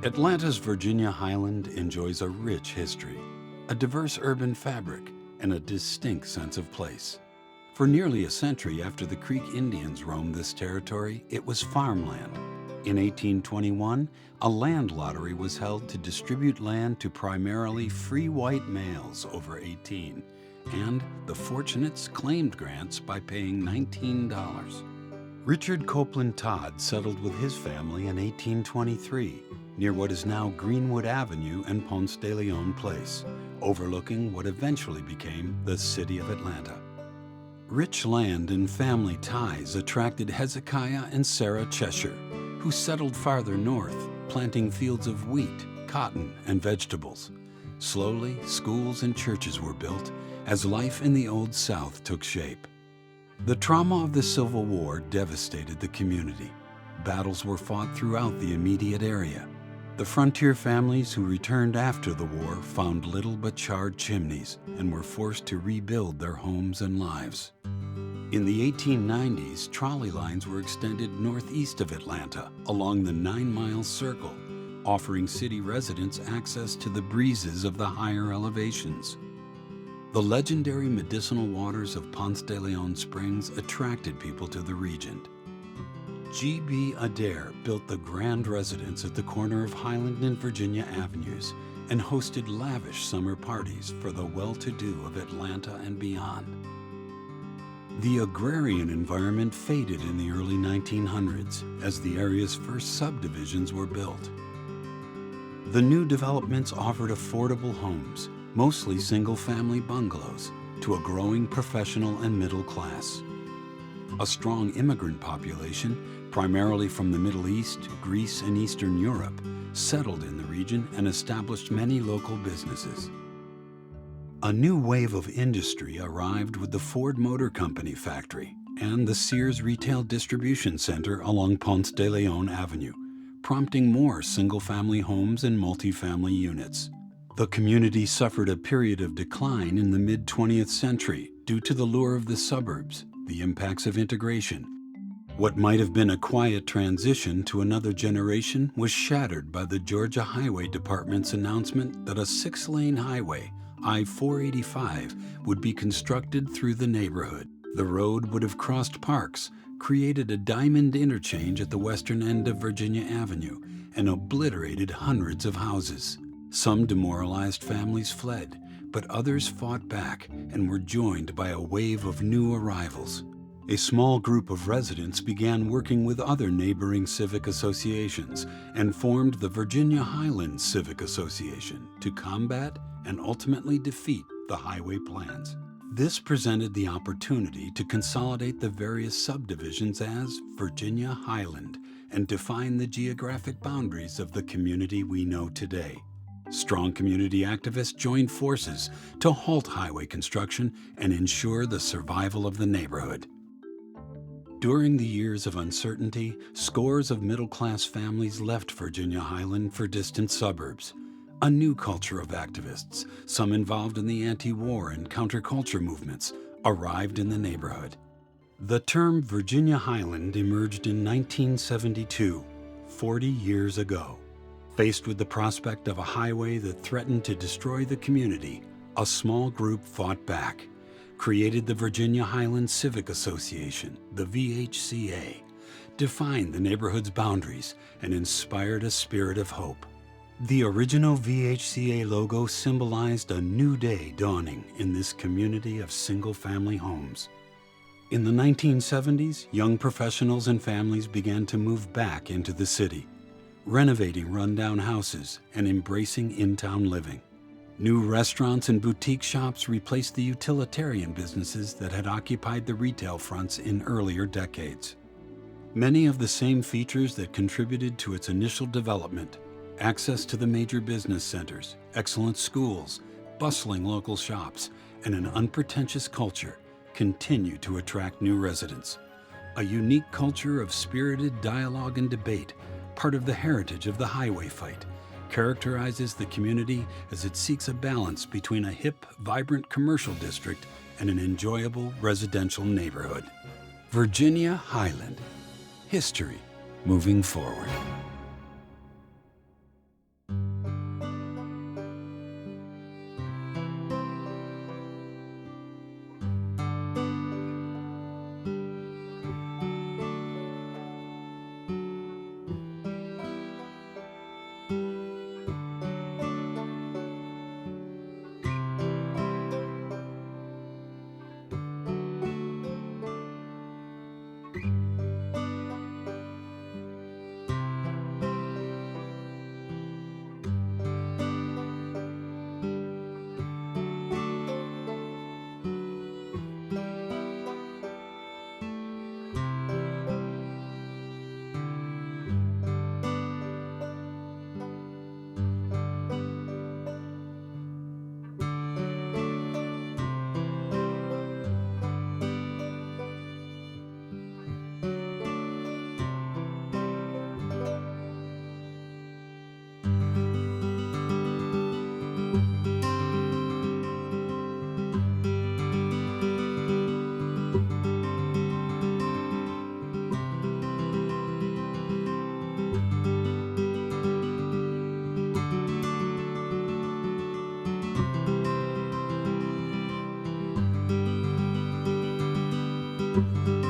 Atlanta's Virginia-Highland enjoys a rich history, a diverse urban fabric, and a distinct sense of place. For nearly a century after the Creek Indians roamed this territory, it was farmland. In 1821, a land lottery was held to distribute land to primarily free white males over 18, and the fortunates claimed grants by paying $19. Richard Copeland Todd settled with his family in 1823, near what is now Greenwood Avenue and Ponce de Leon Place, overlooking what eventually became the city of Atlanta. Rich land and family ties attracted Hezekiah and Sarah Cheshire, who settled farther north, planting fields of wheat, cotton, and vegetables. Slowly, schools and churches were built as life in the Old South took shape. The trauma of the Civil War devastated the community. Battles were fought throughout the immediate area. The frontier families who returned after the war found little but charred chimneys and were forced to rebuild their homes and lives. In the 1890s, trolley lines were extended northeast of Atlanta along the 9-mile circle, offering city residents access to the breezes of the higher elevations. The legendary medicinal waters of Ponce de Leon Springs attracted people to the region. G.B. Adair built the grand residence at the corner of Highland and Virginia Avenues and hosted lavish summer parties for the well-to-do of Atlanta and beyond. The agrarian environment faded in the early 1900s as the area's first subdivisions were built. The new developments offered affordable homes, mostly single-family bungalows, to a growing professional and middle class. A strong immigrant population, primarily from the Middle East, Greece, and Eastern Europe, settled in the region and established many local businesses. A new wave of industry arrived with the Ford Motor Company factory and the Sears Retail Distribution Center along Ponce de Leon Avenue, prompting more single-family homes and multifamily units. The community suffered a period of decline in the mid-20th century due to the lure of the suburbs, the impacts of integration. What might have been a quiet transition to another generation was shattered by the Georgia Highway Department's announcement that a 6-lane highway, I-485, would be constructed through the neighborhood. The road would have crossed parks, created a diamond interchange at the western end of Virginia Avenue, and obliterated hundreds of houses. Some demoralized families fled, but others fought back and were joined by a wave of new arrivals. A small group of residents began working with other neighboring civic associations and formed the Virginia-Highlands Civic Association to combat and ultimately defeat the highway plans. This presented the opportunity to consolidate the various subdivisions as Virginia-Highland and define the geographic boundaries of the community we know today. Strong community activists joined forces to halt highway construction and ensure the survival of the neighborhood. During the years of uncertainty, scores of middle-class families left Virginia-Highland for distant suburbs. A new culture of activists, some involved in the anti-war and counterculture movements, arrived in the neighborhood. The term Virginia-Highland emerged in 1972, 40 years ago. Faced with the prospect of a highway that threatened to destroy the community, a small group fought back, created the Virginia-Highlands Civic Association, the VHCA, defined the neighborhood's boundaries, and inspired a spirit of hope. The original VHCA logo symbolized a new day dawning in this community of single-family homes. In the 1970s, young professionals and families began to move back into the city, renovating rundown houses and embracing in-town living. New restaurants and boutique shops replaced the utilitarian businesses that had occupied the retail fronts in earlier decades. Many of the same features that contributed to its initial development, access to the major business centers, excellent schools, bustling local shops, and an unpretentious culture, continue to attract new residents. A unique culture of spirited dialogue and debate, part of the heritage of the highway fight, characterizes the community as it seeks a balance between a hip, vibrant commercial district and an enjoyable residential neighborhood. Virginia-Highland. History moving forward. you.